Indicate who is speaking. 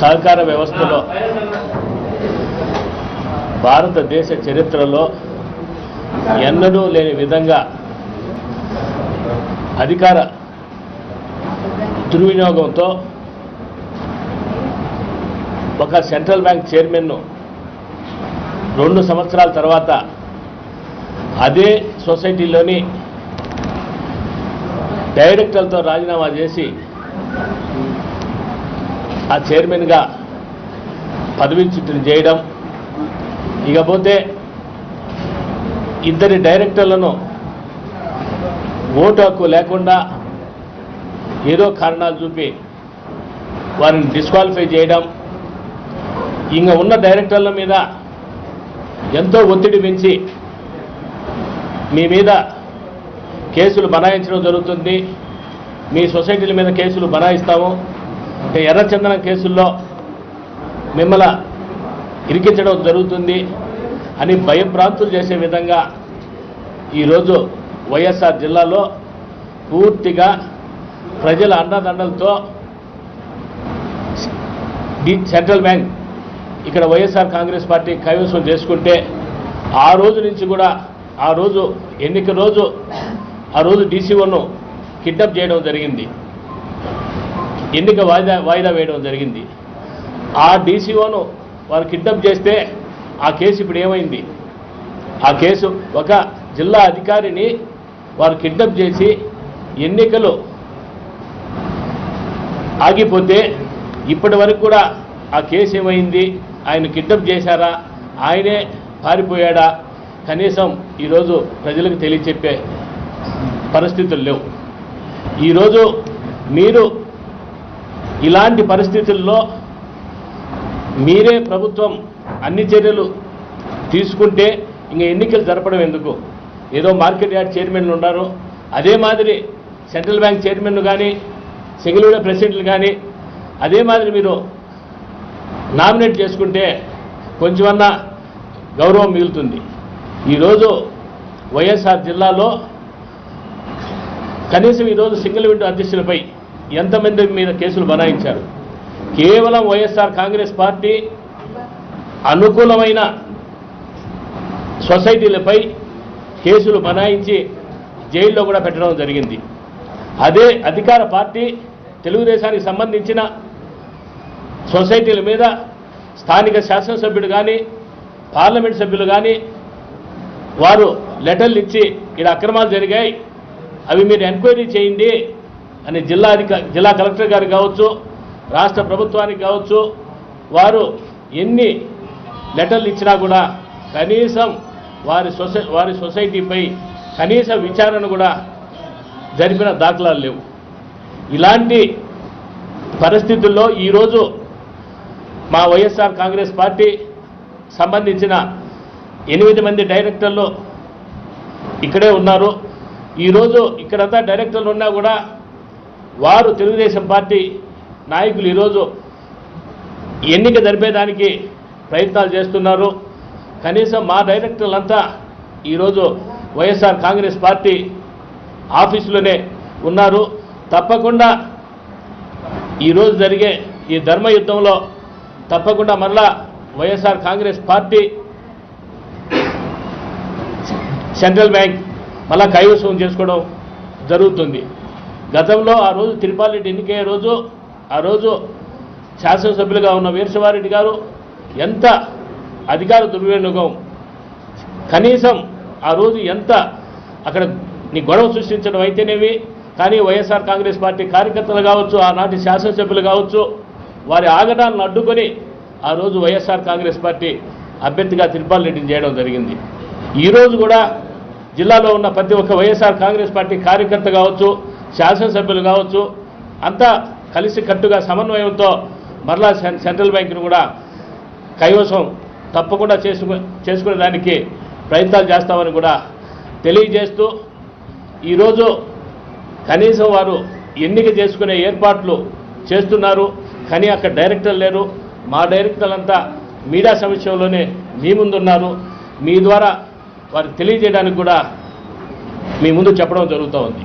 Speaker 1: సహకార వ్యవస్థలో భారతదేశ చరిత్రలో ఎన్నడూ లేని విధంగా అధికార దుర్వినియోగంతో ఒక సెంట్రల్ బ్యాంక్ చైర్మన్ను 2 సంవత్సరాల తర్వాత అదే సొసైటీలోని డైరెక్టర్లతో రాజీనామా చేసి ఆ చైర్మన్గా పదవీచ్యుతులు చేయడం, ఇకపోతే 2 డైరెక్టర్లను ఓటు హక్కు లేకుండా ఏదో కారణాలు చూపి వారిని డిస్క్వాలిఫై చేయడం, ఇంకా ఉన్న డైరెక్టర్ల మీద ఎంతో ఒత్తిడి పెంచి మీ మీద కేసులు బనాయించడం జరుగుతుంది, మీ సొసైటీల మీద కేసులు బనాయిస్తాము, ఎర్రచందనం కేసుల్లో మిమ్మల్ని ఇరికించడం జరుగుతుంది అని భయభ్రాంతులు చేసే విధంగా ఈరోజు వైఎస్ఆర్ జిల్లాలో పూర్తిగా ప్రజల అండదండలతో సెంట్రల్ బ్యాంక్ ఇక్కడ వైఎస్ఆర్ కాంగ్రెస్ పార్టీ కైవసం చేసుకుంటే ఆ రోజు నుంచి కూడా ఆ రోజు ఎన్నిక రోజు ఆ రోజు డీసీఓను కిడ్నాప్ చేయడం జరిగింది, ఎన్నిక వాయిదా వేయడం జరిగింది. ఆ డీసీఓను వారు కిడ్నాప్ చేస్తే ఆ కేసు ఇప్పుడు ఏమైంది? ఆ కేసు ఒక జిల్లా అధికారిని వారు కిడ్నాప్ చేసి ఎన్నికలు ఆగిపోతే ఇప్పటి వరకు కూడా ఆ కేసు ఏమైంది? ఆయన కిడ్నాప్ చేశారా, ఆయనే పారిపోయాడా, కనీసం ఈరోజు ప్రజలకు తెలియచెప్పే పరిస్థితులు లేవు. ఈరోజు మీరు ఇలాంటి పరిస్థితుల్లో మీరే ప్రభుత్వం అన్ని చర్యలు తీసుకుంటే ఇంకా ఎన్నికలు జరపడం ఎందుకు? ఏదో మార్కెట్ యార్డ్ చైర్మన్లు ఉన్నారు, అదే మాదిరి సెంట్రల్ బ్యాంక్ చైర్మన్లు కానీ సింగిల్ విండో ప్రెసిడెంట్లు కానీ అదే మాదిరి మీరు నామినేట్ చేసుకుంటే కొంచెమన్నా గౌరవం మిగులుతుంది. ఈరోజు వైఎస్ఆర్ జిల్లాలో కనీసం ఈరోజు సింగిల్ విండో అధ్యక్షులపై ఎంతమంది మీద కేసులు బనాయించారు? కేవలం వైఎస్ఆర్ కాంగ్రెస్ పార్టీ అనుకూలమైన సొసైటీలపై కేసులు బనాయించి జైల్లో కూడా పెట్టడం జరిగింది. అదే అధికార పార్టీ తెలుగుదేశానికి సంబంధించిన సొసైటీల మీద స్థానిక శాసనసభ్యుడు కానీ పార్లమెంట్ సభ్యులు కానీ వారు లెటర్లు ఇచ్చి ఇక్కడ అక్రమాలు జరిగాయి, అవి మీరు ఎంక్వైరీ చేయండి అని జిల్లా కలెక్టర్ గారికి కావచ్చు, రాష్ట్ర ప్రభుత్వానికి కావచ్చు, వారు ఎన్ని లెటర్లు ఇచ్చినా కూడా కనీసం వారి సొసైటీపై కనీస విచారణ కూడా జరిపిన దాఖలాలు లేవు. ఇలాంటి పరిస్థితుల్లో ఈరోజు మా వైఎస్ఆర్ కాంగ్రెస్ పార్టీ సంబంధించిన 8 మంది డైరెక్టర్లు ఇక్కడే ఉన్నారు. ఈరోజు ఇక్కడంతా డైరెక్టర్లు ఉన్నా కూడా వారు తెలుగుదేశం పార్టీ నాయకులు ఈరోజు ఎన్నిక జరిపేదానికి ప్రయత్నాలు చేస్తున్నారు. కనీసం మా డైరెక్టర్లంతా ఈరోజు వైఎస్ఆర్ కాంగ్రెస్ పార్టీ ఆఫీసులోనే ఉన్నారు. తప్పకుండా ఈరోజు జరిగే ఈ ధర్మ యుద్ధంలో తప్పకుండా మరలా YSR Congress party central bank మళ్ళా కైవసం చేసుకోవడం జరుగుతుంది. గతంలో ఆ రోజు తిరుపాలరెడ్డి ఎన్నికయ్యే రోజు ఆ రోజు శాసనసభ్యులుగా ఉన్న వీరశివారెడ్డి గారు ఎంత అధికార దుర్వినియోగం, కనీసం ఆ రోజు ఎంత అక్కడ నీ గొడవ సృష్టించడం అయితేనేవి, కానీ వైఎస్ఆర్ కాంగ్రెస్ పార్టీ కార్యకర్తలు కావచ్చు, ఆనాటి శాసనసభ్యులు కావచ్చు, వారి ఆగడాలను అడ్డుకొని ఆ రోజు వైఎస్ఆర్ కాంగ్రెస్ పార్టీ అభ్యర్థిగా తిరుపాలరెడ్డిని చేయడం జరిగింది. ఈరోజు కూడా జిల్లాలో ఉన్న ప్రతి ఒక్క వైఎస్ఆర్ కాంగ్రెస్ పార్టీ కార్యకర్త కావచ్చు, శాసనసభ్యులు కావచ్చు, అంతా కలిసి కట్టుగా సమన్వయంతో మరలా సెంట్రల్ బ్యాంకును కూడా కైవసం తప్పకుండా చేసుకునే దానికి ప్రయత్నాలు చేస్తామని కూడా తెలియజేస్తూ ఈరోజు కనీసం వారు ఎన్నిక చేసుకునే ఏర్పాట్లు చేస్తున్నారు, కానీ అక్కడ డైరెక్టర్లు లేరు. మా డైరెక్టర్లంతా మీడియా సమక్షంలోనే మీ ముందున్నారు. మీ ద్వారా వారికి తెలియజేయడానికి కూడా మీ ముందు చెప్పడం జరుగుతూ ఉంది.